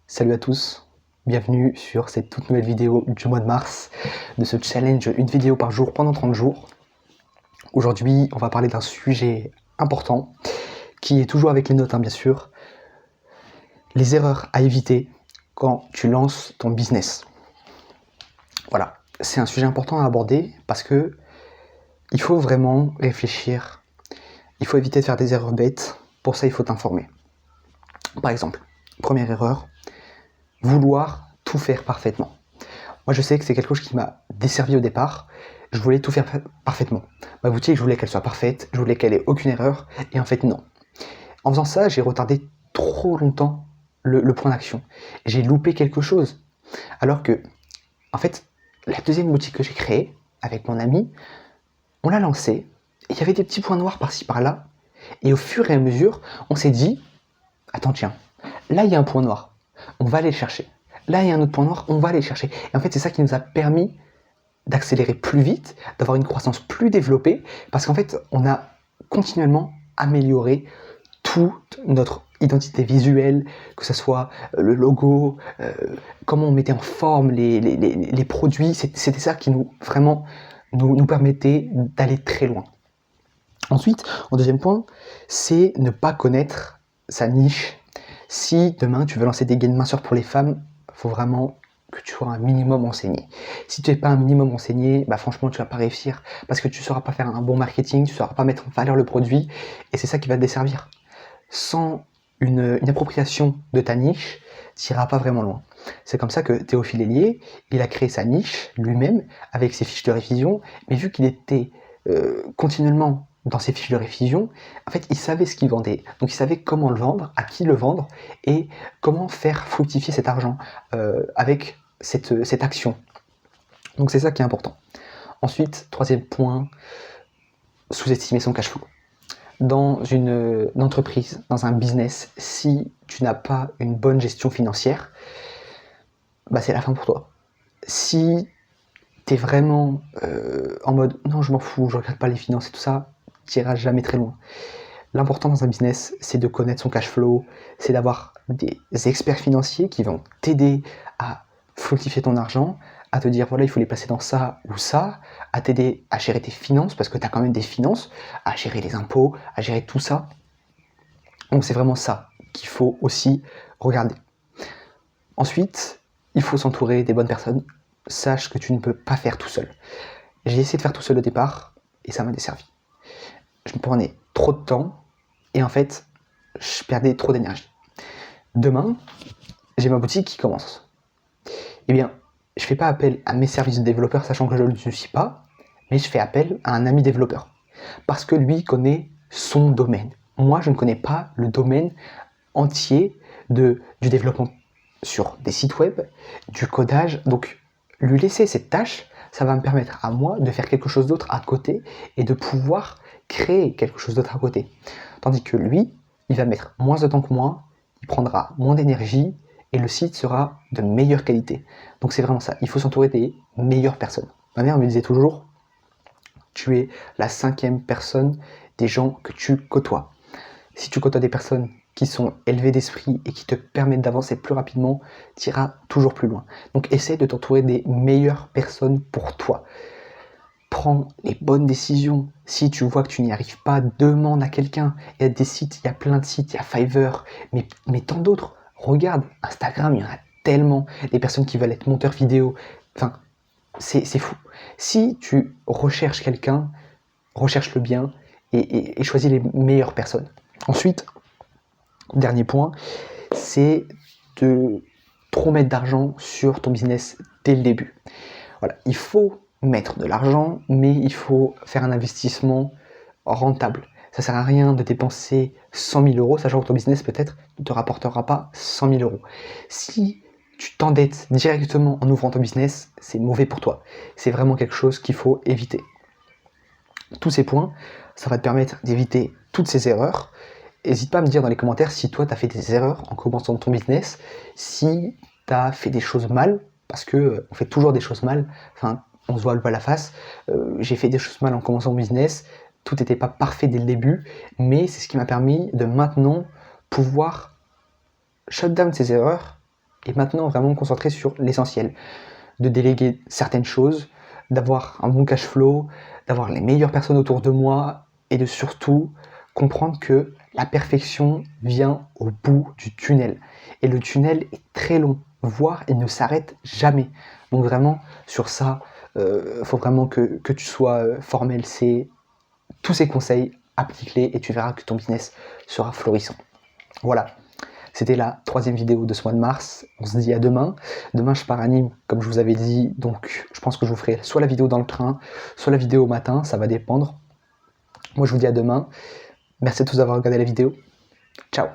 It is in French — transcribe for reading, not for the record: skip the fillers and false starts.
Salut à tous, bienvenue sur cette toute nouvelle vidéo du mois de mars de ce challenge une vidéo par jour pendant 30 jours. Aujourd'hui, on va parler d'un sujet important qui est toujours avec les notes, bien sûr. Les erreurs à éviter quand tu lances ton business. Voilà, c'est un sujet important à aborder parce que il faut vraiment réfléchir. Il faut éviter de faire des erreurs bêtes. Pour ça, il faut t'informer. Par exemple, première erreur, vouloir tout faire parfaitement. Moi, je sais que c'est quelque chose qui m'a desservi au départ. Je voulais tout faire parfaitement. Ma boutique, je voulais qu'elle soit parfaite, je voulais qu'elle ait aucune erreur, et en fait, non. En faisant ça, j'ai retardé trop longtemps le point d'action. J'ai loupé quelque chose. Alors que, en fait, la deuxième boutique que j'ai créée, avec mon ami, on l'a lancée, et il y avait des petits points noirs par-ci par-là, et au fur et à mesure, on s'est dit, attends, tiens, là, il y a un point noir, on va aller le chercher. Là, il y a un autre point noir, on va aller le chercher. Et en fait, c'est ça qui nous a permis d'accélérer plus vite, d'avoir une croissance plus développée, parce qu'en fait, on a continuellement amélioré toute notre identité visuelle, que ce soit le logo, comment on mettait en forme les produits, c'était ça qui nous permettait d'aller très loin. Ensuite, en deuxième point, c'est ne pas connaître sa niche. Si demain tu veux lancer des gaines minceurs pour les femmes, il faut vraiment que tu sois un minimum enseigné. Si tu n'es pas un minimum enseigné, franchement tu vas pas réussir parce que tu ne sauras pas faire un bon marketing, tu ne sauras pas mettre en valeur le produit et c'est ça qui va te desservir. Sans une appropriation de ta niche, tu n'iras pas vraiment loin. C'est comme ça que Théophile Hélier, il a créé sa niche lui-même avec ses fiches de révision, mais vu qu'il était continuellement dans ses fiches de révision, en fait, il savait ce qu'il vendait. Donc, il savait comment le vendre, à qui le vendre et comment faire fructifier cet argent avec cette action. Donc, c'est ça qui est important. Ensuite, troisième point, sous-estimer son cash flow. Dans une entreprise, dans un business, si tu n'as pas une bonne gestion financière, c'est la fin pour toi. Si tu es vraiment en mode non, je m'en fous, je regarde pas les finances et tout ça, tu n'iras jamais très loin. L'important dans un business, c'est de connaître son cash flow, c'est d'avoir des experts financiers qui vont t'aider à fructifier ton argent, à te dire voilà, il faut les placer dans ça ou ça, à t'aider à gérer tes finances, parce que tu as quand même des finances, à gérer les impôts, à gérer tout ça. Donc c'est vraiment ça qu'il faut aussi regarder. Ensuite, il faut s'entourer des bonnes personnes. Sache que tu ne peux pas faire tout seul. J'ai essayé de faire tout seul au départ, et ça m'a desservi. Je me prenais trop de temps, et en fait, je perdais trop d'énergie. Demain, j'ai ma boutique qui commence. Eh bien, je ne fais pas appel à mes services de développeur, sachant que je ne le suis pas, mais je fais appel à un ami développeur. Parce que lui connaît son domaine. Moi, je ne connais pas le domaine entier du développement sur des sites web, du codage. Donc, lui laisser cette tâche, ça va me permettre à moi de faire quelque chose d'autre à côté et de pouvoir créer quelque chose d'autre à côté. Tandis que lui, il va mettre moins de temps que moi, il prendra moins d'énergie et le site sera de meilleure qualité. Donc c'est vraiment ça, il faut s'entourer des meilleures personnes. Ma mère me disait toujours, tu es la 5e personne des gens que tu côtoies. Si tu côtoies des personnes qui sont élevées d'esprit et qui te permettent d'avancer plus rapidement, tu iras toujours plus loin. Donc essaie de t'entourer des meilleures personnes pour toi. Prends les bonnes décisions. Si tu vois que tu n'y arrives pas, demande à quelqu'un. Il y a des sites, il y a plein de sites, il y a Fiverr, mais tant d'autres. Regarde, Instagram, il y en a tellement. Les personnes qui veulent être monteurs vidéo, enfin, c'est fou. Si tu recherches quelqu'un, recherche-le bien et choisis les meilleures personnes. Ensuite, dernier point, c'est de trop mettre d'argent sur ton business dès le début. Voilà, il faut mettre de l'argent, mais il faut faire un investissement rentable. Ça sert à rien de dépenser 100 000 euros, sachant que ton business peut-être ne te rapportera pas 100 000 euros. Si tu t'endettes directement en ouvrant ton business, c'est mauvais pour toi. C'est vraiment quelque chose qu'il faut éviter. Tous ces points, ça va te permettre d'éviter toutes ces erreurs. N'hésite pas à me dire dans les commentaires si toi tu as fait des erreurs en commençant ton business, si tu as fait des choses mal, parce que on fait toujours des choses mal, enfin on se voit le pas la face. J'ai fait des choses mal en commençant mon business, tout n'était pas parfait dès le début, mais c'est ce qui m'a permis de maintenant pouvoir shut down ces erreurs Et maintenant, vraiment me concentrer sur l'essentiel, de déléguer certaines choses, d'avoir un bon cash flow, d'avoir les meilleures personnes autour de moi et de surtout comprendre que la perfection vient au bout du tunnel. Et le tunnel est très long, voire il ne s'arrête jamais. Donc vraiment, sur ça, faut vraiment que tu sois formel. C'est tous ces conseils, applique-les et tu verras que ton business sera florissant. Voilà. C'était la 3e vidéo de ce mois de mars. On se dit à demain. Demain, je pars à Nîmes, comme je vous avais dit. Donc, je pense que je vous ferai soit la vidéo dans le train, soit la vidéo au matin. Ça va dépendre. Moi, je vous dis à demain. Merci à tous d'avoir regardé la vidéo. Ciao.